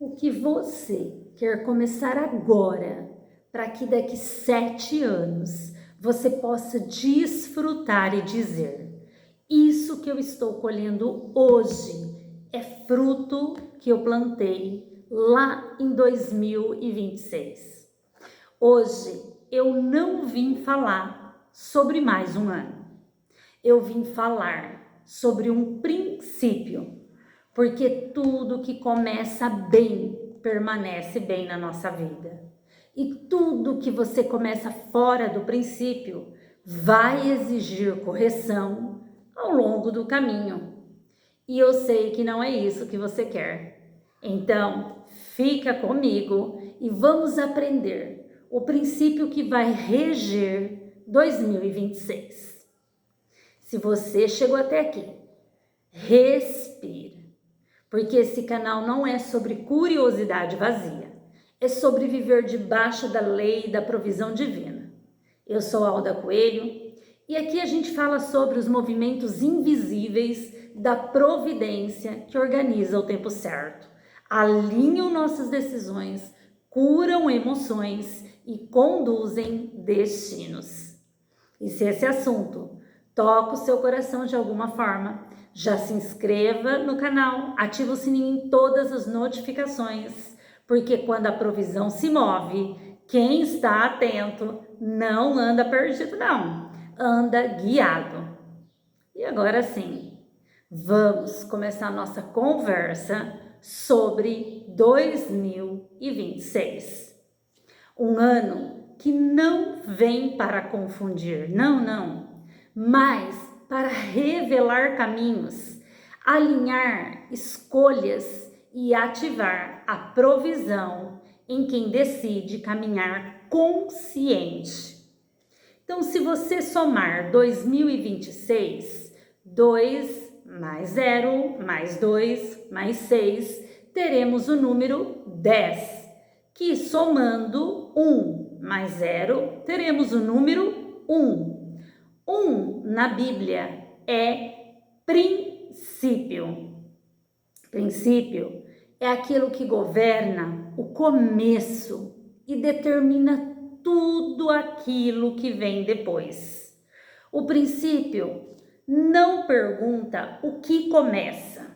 O que você quer começar agora, para que daqui 7 anos você possa desfrutar e dizer: isso que eu estou colhendo hoje é fruto que eu plantei lá em 2026. Hoje eu não vim falar sobre mais um ano. Eu vim falar sobre um princípio, porque tudo que começa bem permanece bem na nossa vida. E tudo que você começa fora do princípio vai exigir correção ao longo do caminho. E eu sei que não é isso que você quer. Então, fica comigo e vamos aprender o princípio que vai reger 2026. Se você chegou até aqui, respira, porque esse canal não é sobre curiosidade vazia, é sobre viver debaixo da lei e da provisão divina. Eu sou Alda Coelho e aqui a gente fala sobre os movimentos invisíveis da providência que organiza o tempo certo, alinham nossas decisões, curam emoções e conduzem destinos. E se esse assunto toca o seu coração de alguma forma, já se inscreva no canal, ativa o sininho em todas as notificações, porque quando a provisão se move, quem está atento não anda perdido não, anda guiado. E agora sim, vamos começar a nossa conversa sobre 2026. Um ano que não vem para confundir, não, mas para revelar caminhos, alinhar escolhas e ativar a provisão em quem decide caminhar consciente. Então, se você somar 2026, 2 mais 0, mais 2, mais 6, teremos o número 10, que somando 1 mais 0, teremos o número 1. 1 na Bíblia é princípio. Princípio é aquilo que governa o começo e determina tudo aquilo que vem depois. O princípio não pergunta o que começa.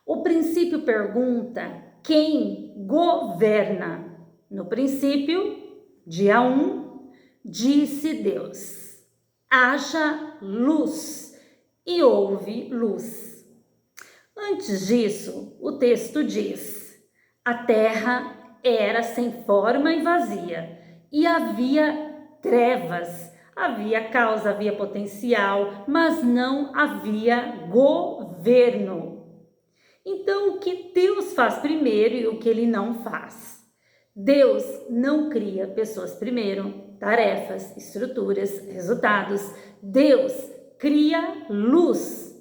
O princípio pergunta quem governa. No princípio, dia 1, disse Deus: haja luz, e houve luz. Antes disso, o texto diz: a terra era sem forma e vazia, e havia trevas, havia causa, havia potencial, mas não havia governo. Então, o que Deus faz primeiro e o que Ele não faz? Deus não cria pessoas primeiro, tarefas, estruturas, resultados. Deus cria luz.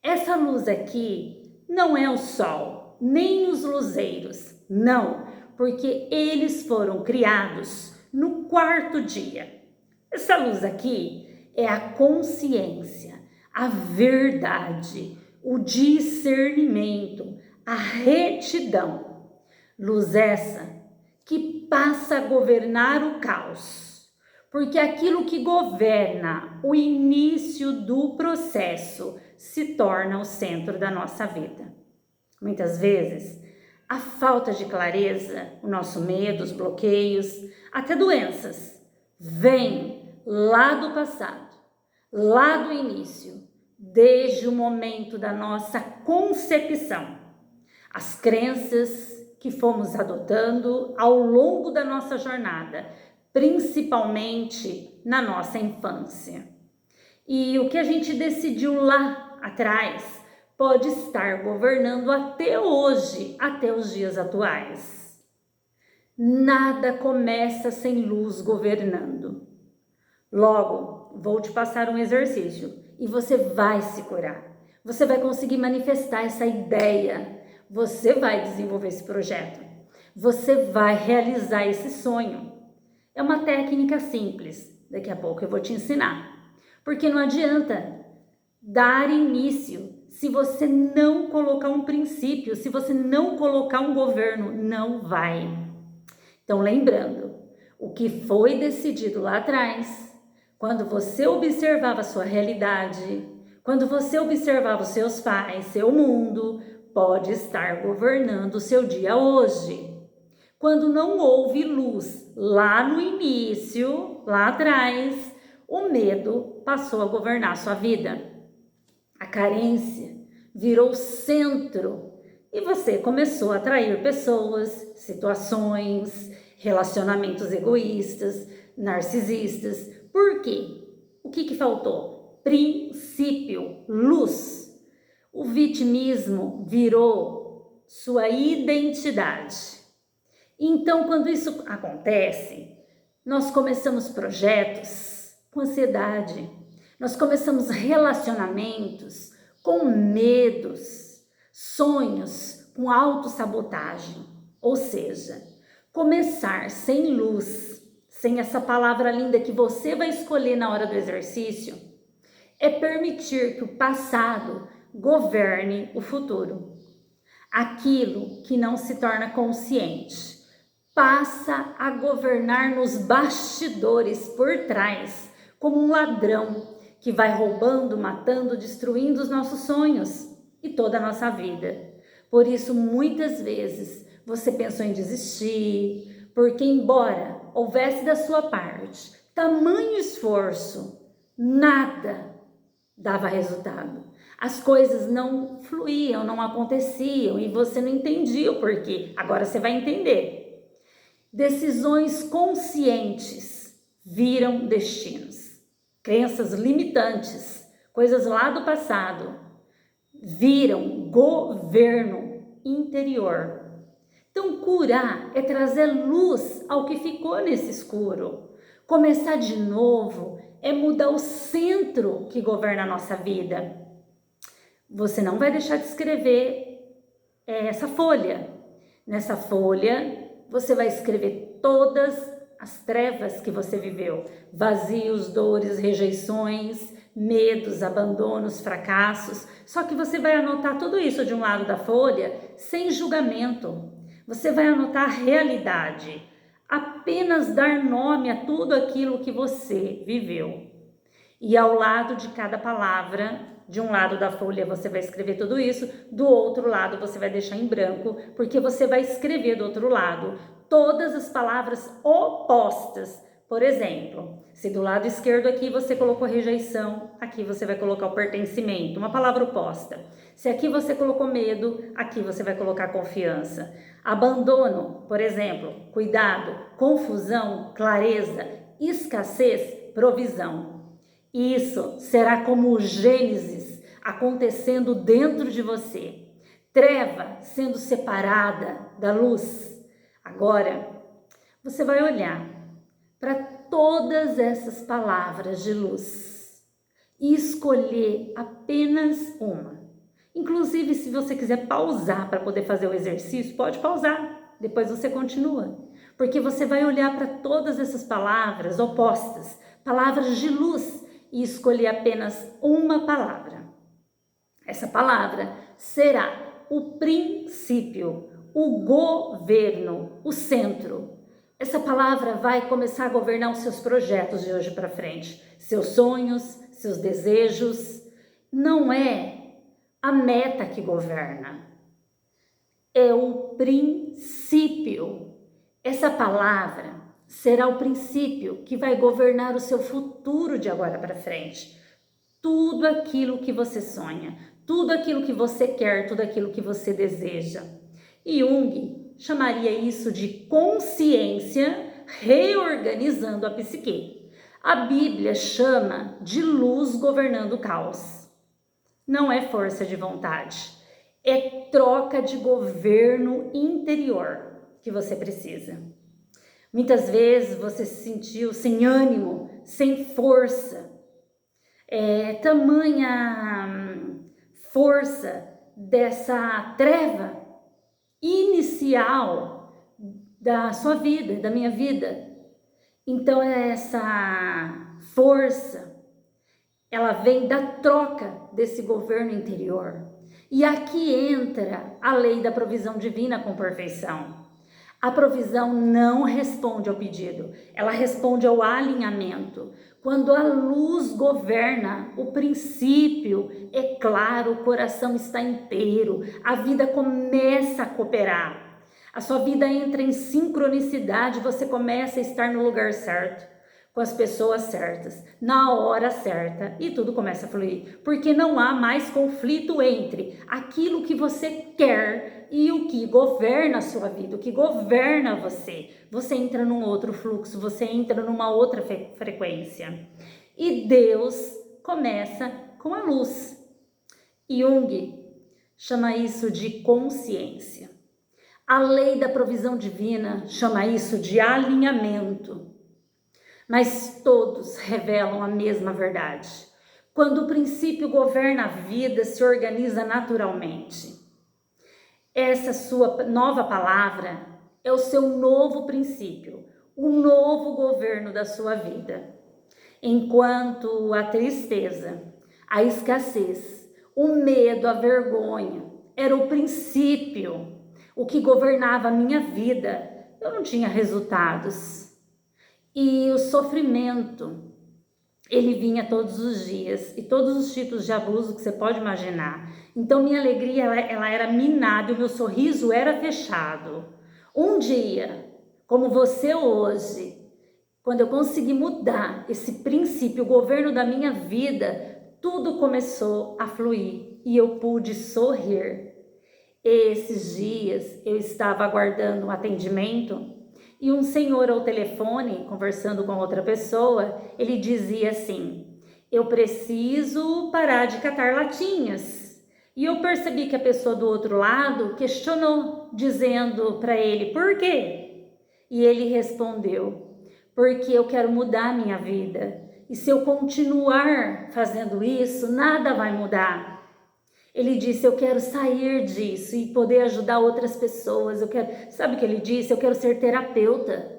Essa luz aqui não é o sol, nem os luzeiros, não, porque eles foram criados no 4º dia. Essa luz aqui é a consciência, a verdade, o discernimento, a retidão. Luz essa que passa a governar o caos, porque aquilo que governa o início do processo se torna o centro da nossa vida. Muitas vezes, a falta de clareza, o nosso medo, os bloqueios, até doenças, vem lá do passado, lá do início, desde o momento da nossa concepção. As crenças que fomos adotando ao longo da nossa jornada, principalmente na nossa infância. E o que a gente decidiu lá atrás pode estar governando até hoje, até os dias atuais. Nada começa sem luz governando. Logo, vou te passar um exercício e você vai se curar. Você vai conseguir manifestar essa ideia. Você vai desenvolver esse projeto. Você vai realizar esse sonho. É uma técnica simples. Daqui a pouco eu vou te ensinar. Porque não adianta dar início se você não colocar um princípio, se você não colocar um governo, não vai. Então, lembrando, o que foi decidido lá atrás, quando você observava a sua realidade, quando você observava os seus pais, seu mundo, pode estar governando o seu dia hoje. Quando não houve luz lá no início, lá atrás, o medo passou a governar a sua vida. A carência virou centro e você começou a atrair pessoas, situações, relacionamentos egoístas, narcisistas. Por quê? O que faltou? Princípio, luz. O vitimismo virou sua identidade. Então, quando isso acontece, nós começamos projetos com ansiedade, nós começamos relacionamentos com medos, sonhos com autossabotagem. Ou seja, começar sem luz, sem essa palavra linda que você vai escolher na hora do exercício, é permitir que o passado governe o futuro. Aquilo que não se torna consciente passa a governar nos bastidores por trás, como um ladrão que vai roubando, matando, destruindo os nossos sonhos e toda a nossa vida. Por isso, muitas vezes, você pensou em desistir, porque embora houvesse da sua parte tamanho esforço, nada dava resultado. As coisas não fluíam, não aconteciam e você não entendia o porquê. Agora você vai entender. Decisões conscientes viram destinos. Crenças limitantes, coisas lá do passado, viram governo interior. Então, curar é trazer luz ao que ficou nesse escuro. Começar de novo é mudar o centro que governa a nossa vida. Você não vai deixar de escrever essa folha. Nessa folha, você vai escrever todas as trevas que você viveu. Vazios, dores, rejeições, medos, abandonos, fracassos. Só que você vai anotar tudo isso de um lado da folha sem julgamento. Você vai anotar a realidade. Apenas dar nome a tudo aquilo que você viveu. E ao lado de cada palavra, de um lado da folha você vai escrever tudo isso, do outro lado você vai deixar em branco, porque você vai escrever do outro lado todas as palavras opostas. Por exemplo, se do lado esquerdo aqui você colocou rejeição, aqui você vai colocar o pertencimento, uma palavra oposta. Se aqui você colocou medo, aqui você vai colocar confiança. Abandono, por exemplo, cuidado, confusão, clareza, escassez, provisão. Isso será como o Gênesis acontecendo dentro de você. Treva sendo separada da luz. Agora, você vai olhar para todas essas palavras de luz e escolher apenas uma. Inclusive, se você quiser pausar para poder fazer o exercício, pode pausar. Depois você continua. Porque você vai olhar para todas essas palavras opostas, palavras de luz, e escolher apenas uma palavra. Essa palavra será o princípio, o governo, o centro. Essa palavra vai começar a governar os seus projetos de hoje para frente, seus sonhos, seus desejos. Não é a meta que governa, é o princípio. Essa palavra será o princípio que vai governar o seu futuro de agora para frente. Tudo aquilo que você sonha, tudo aquilo que você quer, tudo aquilo que você deseja. Jung chamaria isso de consciência reorganizando a psique. A Bíblia chama de luz governando o caos. Não é força de vontade, é troca de governo interior que você precisa. Muitas vezes você se sentiu sem ânimo, sem força. Tamanha força dessa treva inicial da sua vida, da minha vida. Então essa força ela vem da troca desse governo interior. E aqui entra a lei da provisão divina com perfeição. A provisão não responde ao pedido, ela responde ao alinhamento. Quando a luz governa, o princípio é claro, o coração está inteiro, a vida começa a cooperar. A sua vida entra em sincronicidade, você começa a estar no lugar certo, com as pessoas certas, na hora certa, e tudo começa a fluir, porque não há mais conflito entre aquilo que você quer e o que governa a sua vida, o que governa você. Você entra num outro fluxo, você entra numa outra frequência. E Deus começa com a luz. Jung chama isso de consciência. A lei da provisão divina chama isso de alinhamento. Mas todos revelam a mesma verdade. Quando o princípio governa a vida, se organiza naturalmente. Essa sua nova palavra é o seu novo princípio, o novo governo da sua vida. Enquanto a tristeza, a escassez, o medo, a vergonha era o princípio, o que governava a minha vida, eu não tinha resultados. E o sofrimento, ele vinha todos os dias, e todos os tipos de abuso que você pode imaginar. Então minha alegria, ela era minada, o meu sorriso era fechado. Um dia, como você hoje, quando eu consegui mudar esse princípio, o governo da minha vida, tudo começou a fluir e eu pude sorrir. Esses dias eu estava aguardando um atendimento e um senhor ao telefone, conversando com outra pessoa, ele dizia assim: eu preciso parar de catar latinhas. E eu percebi que a pessoa do outro lado questionou, dizendo para ele: por quê? E ele respondeu: porque eu quero mudar a minha vida. E se eu continuar fazendo isso, nada vai mudar. Ele disse: eu quero sair disso e poder ajudar outras pessoas. Eu quero, sabe o que ele disse? Eu quero ser terapeuta.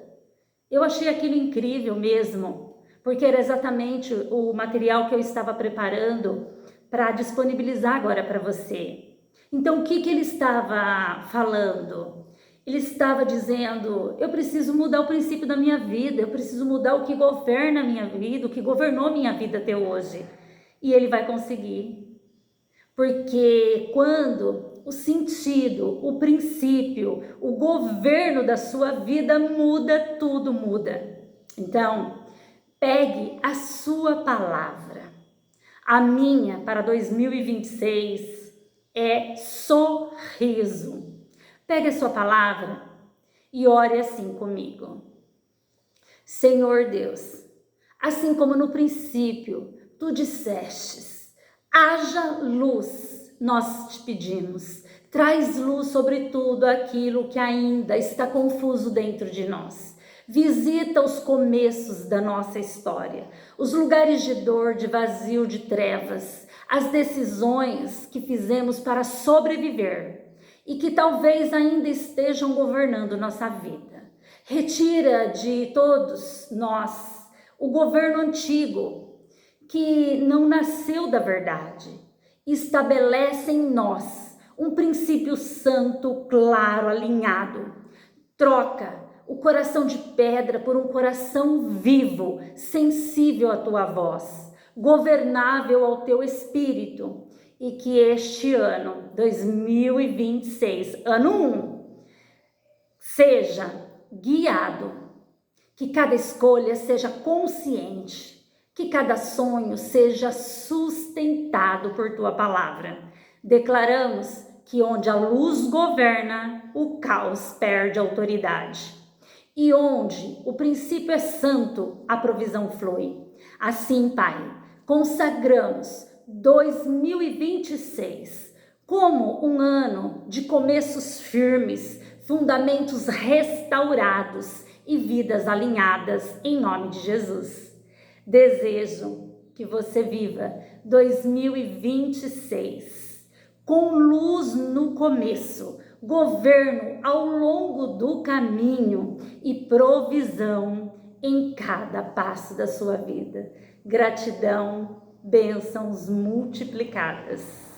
Eu achei aquilo incrível mesmo, porque era exatamente o material que eu estava preparando para disponibilizar agora para você. Então, o que ele estava falando? Ele estava dizendo: eu preciso mudar o princípio da minha vida, eu preciso mudar o que governa a minha vida, o que governou a minha vida até hoje. E ele vai conseguir. Porque quando o sentido, o princípio, o governo da sua vida muda, tudo muda. Então, pegue a sua palavra. A minha para 2026 é sorriso. Pegue a sua palavra e ore assim comigo. Senhor Deus, assim como no princípio tu dissestes: haja luz, nós te pedimos, traz luz sobre tudo aquilo que ainda está confuso dentro de nós. Visita os começos da nossa história, os lugares de dor, de vazio, de trevas, as decisões que fizemos para sobreviver e que talvez ainda estejam governando nossa vida. Retira de todos nós o governo antigo, que não nasceu da verdade, estabelece em nós um princípio santo, claro, alinhado. Troca o coração de pedra por um coração vivo, sensível à tua voz, governável ao teu espírito. E que este ano, 2026, ano 1, seja guiado, que cada escolha seja consciente, que cada sonho seja sustentado por tua palavra. Declaramos que onde a luz governa, o caos perde autoridade. E onde o princípio é santo, a provisão flui. Assim, Pai, consagramos 2026 como um ano de começos firmes, fundamentos restaurados e vidas alinhadas em nome de Jesus. Desejo que você viva 2026 com luz no começo, governo ao longo do caminho e provisão em cada passo da sua vida. Gratidão bênçãos multiplicadas.